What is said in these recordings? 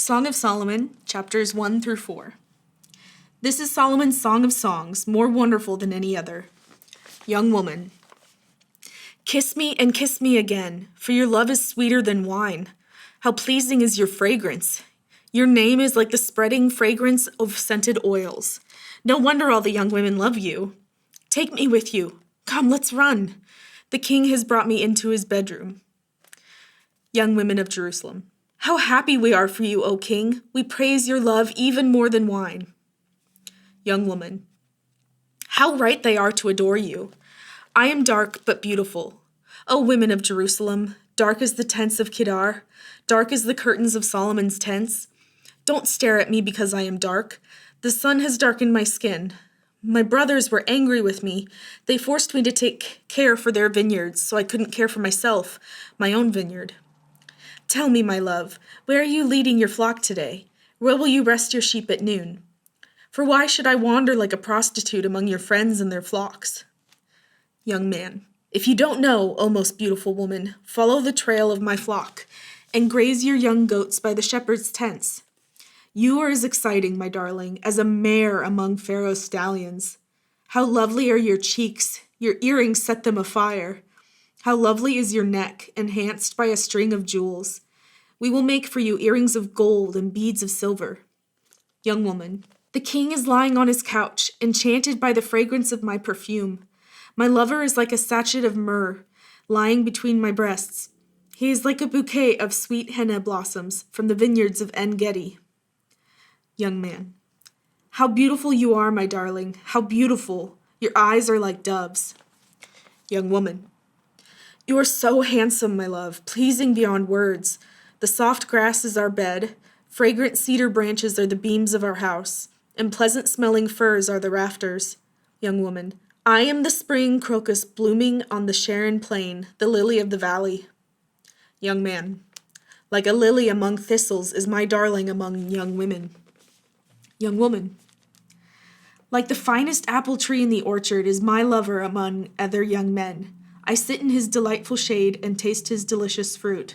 Song of Solomon, chapters 1 through 4. This is Solomon's Song of Songs, more wonderful than any other. Young woman. Kiss me and kiss me again, for your love is sweeter than wine. How pleasing is your fragrance. Your name is like the spreading fragrance of scented oils. No wonder all the young women love you. Take me with you. Come, let's run. The king has brought me into his bedroom. Young women of Jerusalem. How happy we are for you, O king. We praise your love even more than wine. Young woman. How right they are to adore you. I am dark but beautiful. O women of Jerusalem, dark as the tents of Kedar, dark as the curtains of Solomon's tents. Don't stare at me because I am dark. The sun has darkened my skin. My brothers were angry with me. They forced me to take care for their vineyards, so I couldn't care for myself, my own vineyard. Tell me, my love, where are you leading your flock today? Where will you rest your sheep at noon? For why should I wander like a prostitute among your friends and their flocks? Young man, if you don't know, O most beautiful woman, follow the trail of my flock, and graze your young goats by the shepherd's tents. You are as exciting, my darling, as a mare among Pharaoh's stallions. How lovely are your cheeks, your earrings set them afire. How lovely is your neck, enhanced by a string of jewels. We will make for you earrings of gold and beads of silver. Young woman, the king is lying on his couch, enchanted by the fragrance of my perfume. My lover is like a sachet of myrrh, lying between my breasts. He is like a bouquet of sweet henna blossoms from the vineyards of En-Gedi. Young man, how beautiful you are, my darling, how beautiful. Your eyes are like doves. Young woman, you are so handsome, my love, pleasing beyond words. The soft grass is our bed, fragrant cedar branches are the beams of our house, and pleasant-smelling firs are the rafters. Young woman, I am the spring crocus blooming on the Sharon plain, the lily of the valley. Young man, like a lily among thistles is my darling among young women. Young woman, like the finest apple tree in the orchard is my lover among other young men. I sit in his delightful shade and taste his delicious fruit.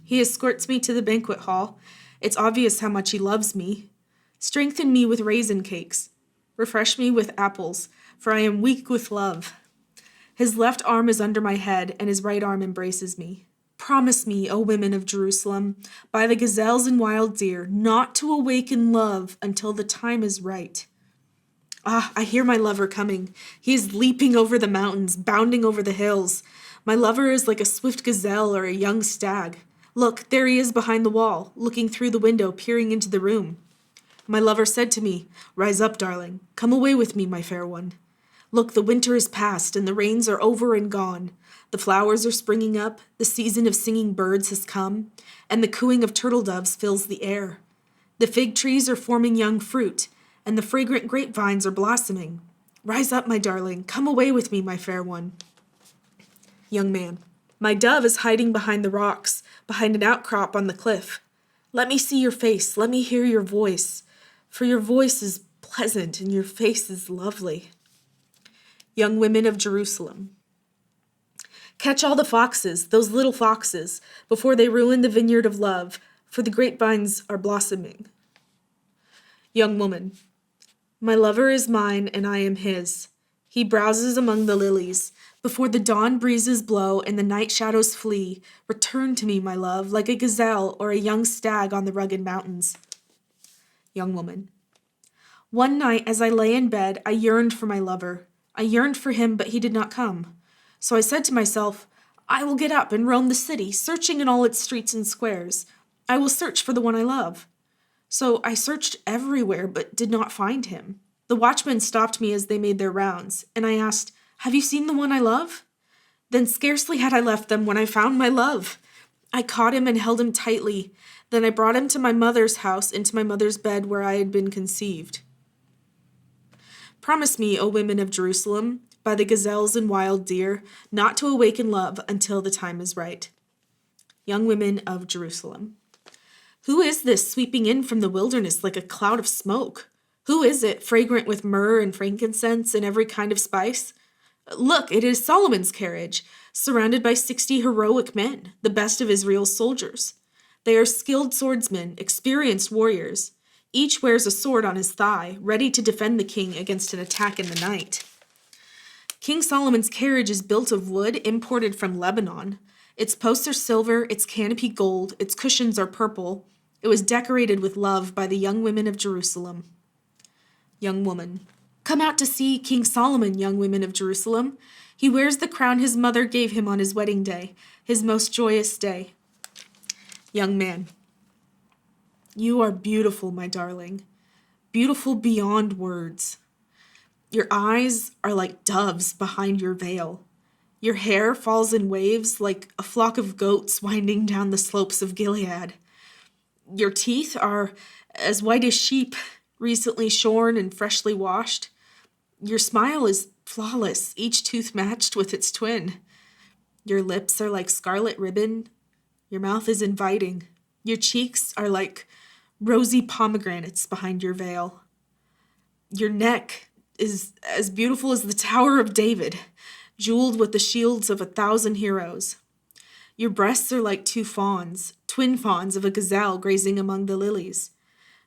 He escorts me to the banquet hall. It's obvious how much he loves me. Strengthen me with raisin cakes. Refresh me with apples, for I am weak with love. His left arm is under my head, and his right arm embraces me. Promise me, O women of Jerusalem, by the gazelles and wild deer, not to awaken love until the time is right. Ah, I hear my lover coming. He is leaping over the mountains, bounding over the hills. My lover is like a swift gazelle or a young stag. Look, there he is behind the wall, looking through the window, peering into the room. My lover said to me, Rise up, darling. Come away with me, my fair one. Look, the winter is past, and the rains are over and gone. The flowers are springing up, the season of singing birds has come, and the cooing of turtle doves fills the air. The fig trees are forming young fruit, and the fragrant grapevines are blossoming. Rise up, my darling. Come away with me, my fair one. Young man, my dove is hiding behind the rocks, behind an outcrop on the cliff. Let me see your face. Let me hear your voice, for your voice is pleasant and your face is lovely. Young women of Jerusalem, catch all the foxes, those little foxes, before they ruin the vineyard of love, for the grapevines are blossoming. Young woman, my lover is mine and I am his. He browses among the lilies. Before the dawn breezes blow and the night shadows flee, return to me, my love, like a gazelle or a young stag on the rugged mountains. Young woman, one night as I lay in bed, I yearned for my lover. I yearned for him, but he did not come. So I said to myself, I will get up and roam the city, searching in all its streets and squares. I will search for the one I love. So I searched everywhere, but did not find him. The watchmen stopped me as they made their rounds, and I asked, Have you seen the one I love? Then scarcely had I left them when I found my love. I caught him and held him tightly. Then I brought him to my mother's house, into my mother's bed where I had been conceived. Promise me, O women of Jerusalem, by the gazelles and wild deer, not to awaken love until the time is right. Young women of Jerusalem. Who is this sweeping in from the wilderness like a cloud of smoke? Who is it, fragrant with myrrh and frankincense and every kind of spice? Look, it is Solomon's carriage, surrounded by 60 heroic men, the best of Israel's soldiers. They are skilled swordsmen, experienced warriors. Each wears a sword on his thigh, ready to defend the king against an attack in the night. King Solomon's carriage is built of wood imported from Lebanon. Its posts are silver, its canopy gold, its cushions are purple. It was decorated with love by the young women of Jerusalem. Young woman. Come out to see King Solomon, young women of Jerusalem. He wears the crown his mother gave him on his wedding day, his most joyous day. Young man. You are beautiful, my darling. Beautiful beyond words. Your eyes are like doves behind your veil. Your hair falls in waves like a flock of goats winding down the slopes of Gilead. Your teeth are as white as sheep, recently shorn and freshly washed. Your smile is flawless, each tooth matched with its twin. Your lips are like scarlet ribbon. Your mouth is inviting. Your cheeks are like rosy pomegranates behind your veil. Your neck is as beautiful as the Tower of David, jeweled with the shields of 1,000 heroes. Your breasts are like two fawns, twin fawns of a gazelle grazing among the lilies.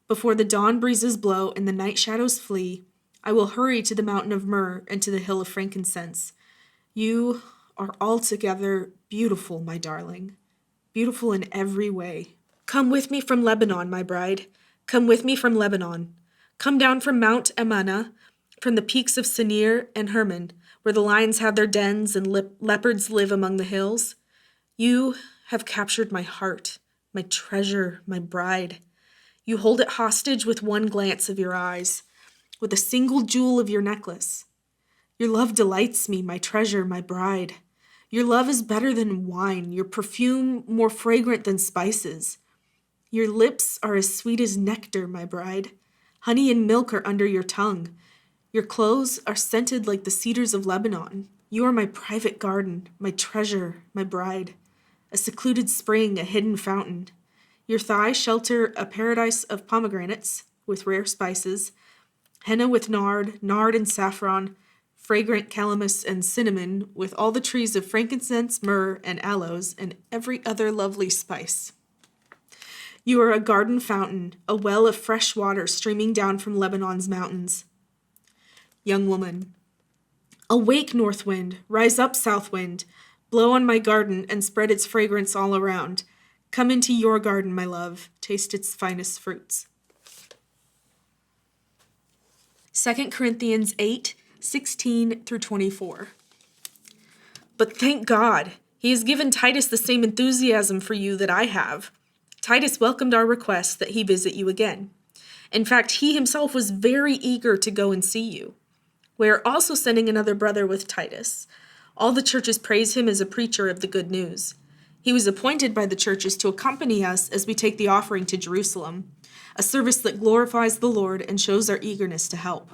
Before the dawn breezes blow and the night shadows flee, I will hurry to the mountain of myrrh and to the hill of frankincense. You are altogether beautiful, my darling, beautiful in every way. Come with me from Lebanon, my bride. Come with me from Lebanon. Come down from Mount Amana, from the peaks of Senir and Hermon, where the lions have their dens and leopards live among the hills. You have captured my heart, my treasure, my bride. You hold it hostage with one glance of your eyes, with a single jewel of your necklace. Your love delights me, my treasure, my bride. Your love is better than wine, your perfume more fragrant than spices. Your lips are as sweet as nectar, my bride. Honey and milk are under your tongue. Your clothes are scented like the cedars of Lebanon. You are my private garden, my treasure, my bride. A secluded spring, a hidden fountain. Your thighs shelter a paradise of pomegranates with rare spices, henna with nard and saffron, fragrant calamus and cinnamon, with all the trees of frankincense, myrrh, and aloes, and every other lovely spice. You are a garden fountain, a well of fresh water streaming down from Lebanon's mountains. Young woman. Awake, north wind, rise up, south wind, blow on my garden and spread its fragrance all around. Come into your garden, my love, taste its finest fruits. 2 Corinthians 8:16-24. But thank God, he has given Titus the same enthusiasm for you that I have. Titus welcomed our request that he visit you again. In fact, he himself was very eager to go and see you. We are also sending another brother with Titus. All the churches praise him as a preacher of the good news. He was appointed by the churches to accompany us as we take the offering to Jerusalem, a service that glorifies the Lord and shows our eagerness to help.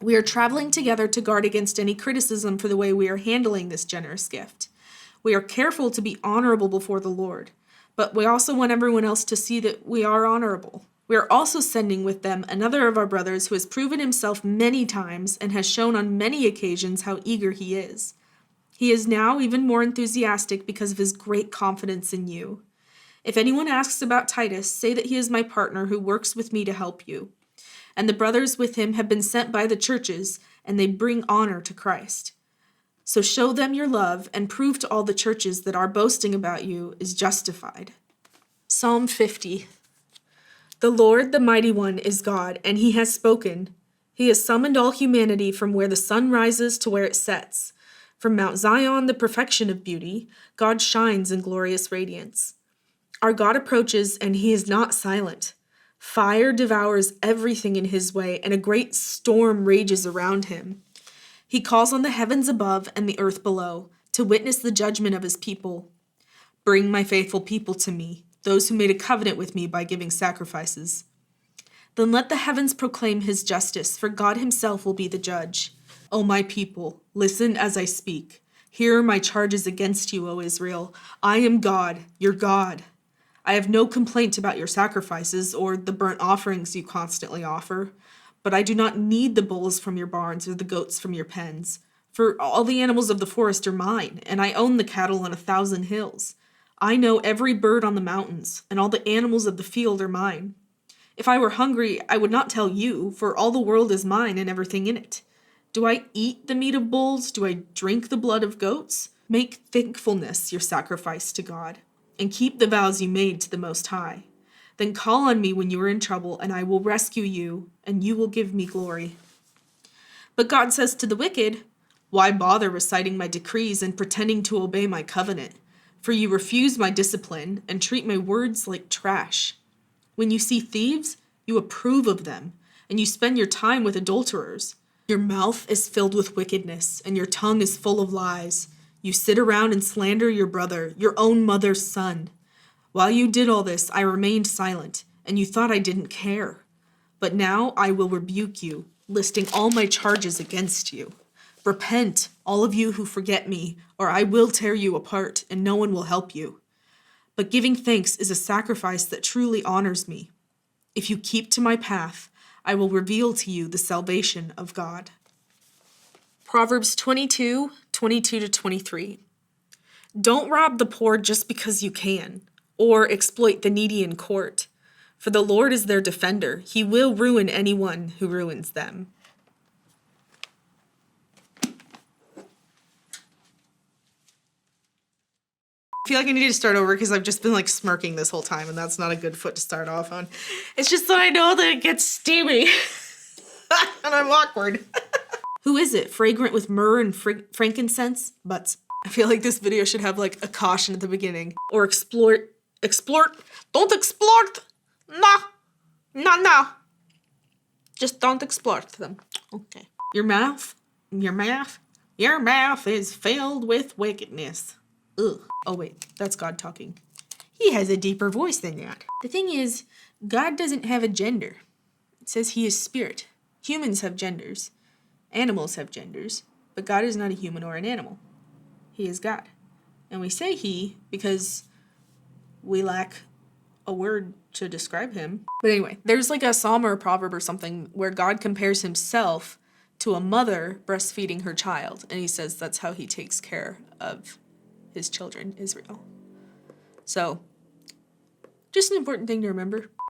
We are traveling together to guard against any criticism for the way we are handling this generous gift. We are careful to be honorable before the Lord, but we also want everyone else to see that we are honorable. We are also sending with them another of our brothers who has proven himself many times and has shown on many occasions how eager he is. He is now even more enthusiastic because of his great confidence in you. If anyone asks about Titus, say that he is my partner who works with me to help you. And the brothers with him have been sent by the churches, and they bring honor to Christ. So show them your love and prove to all the churches that our boasting about you is justified. Psalm 50. The Lord, the Mighty One, is God, and he has spoken. He has summoned all humanity from where the sun rises to where it sets. From Mount Zion, the perfection of beauty, God shines in glorious radiance. Our God approaches, and he is not silent. Fire devours everything in his way, and a great storm rages around him. He calls on the heavens above and the earth below to witness the judgment of his people. Bring my faithful people to me, those who made a covenant with me by giving sacrifices. Then let the heavens proclaim his justice, for God himself will be the judge. O my people, listen as I speak. Hear my charges against you, O Israel. I am God, your God. I have no complaint about your sacrifices or the burnt offerings you constantly offer, but I do not need the bulls from your barns or the goats from your pens, for all the animals of the forest are mine, and I own the cattle on 1,000 hills. I know every bird on the mountains, and all the animals of the field are mine. If I were hungry, I would not tell you, for all the world is mine and everything in it. Do I eat the meat of bulls? Do I drink the blood of goats? Make thankfulness your sacrifice to God, and keep the vows you made to the Most High. Then call on me when you are in trouble, and I will rescue you, and you will give me glory. But God says to the wicked, why bother reciting my decrees and pretending to obey my covenant? For you refuse my discipline and treat my words like trash. When you see thieves, you approve of them, and you spend your time with adulterers. Your mouth is filled with wickedness, and your tongue is full of lies. You sit around and slander your brother, your own mother's son. While you did all this, I remained silent, and you thought I didn't care. But now I will rebuke you, listing all my charges against you. Repent, all of you who forget me, or I will tear you apart, and no one will help you. But giving thanks is a sacrifice that truly honors me. If you keep to my path, I will reveal to you the salvation of God. Proverbs 22:22-23. Don't rob the poor just because you can, or exploit the needy in court. For the Lord is their defender. He will ruin anyone who ruins them. I feel like I need to start over because I've just been smirking this whole time, and that's not a good foot to start off on. It's just that I know that it gets steamy and I'm awkward. Who is it? Fragrant with myrrh and frankincense? Butts. I feel like this video should have a caution at the beginning. Or explore, don't exploit. No. Just don't exploit them. Okay. Your mouth is filled with wickedness. Ugh. Oh wait, that's God talking. He has a deeper voice than that. The thing is, God doesn't have a gender. It says he is spirit. Humans have genders. Animals have genders. But God is not a human or an animal. He is God. And we say he because we lack a word to describe him. But anyway, there's a psalm or a proverb or something where God compares himself to a mother breastfeeding her child. And he says that's how he takes care of his children, Israel. So, just an important thing to remember.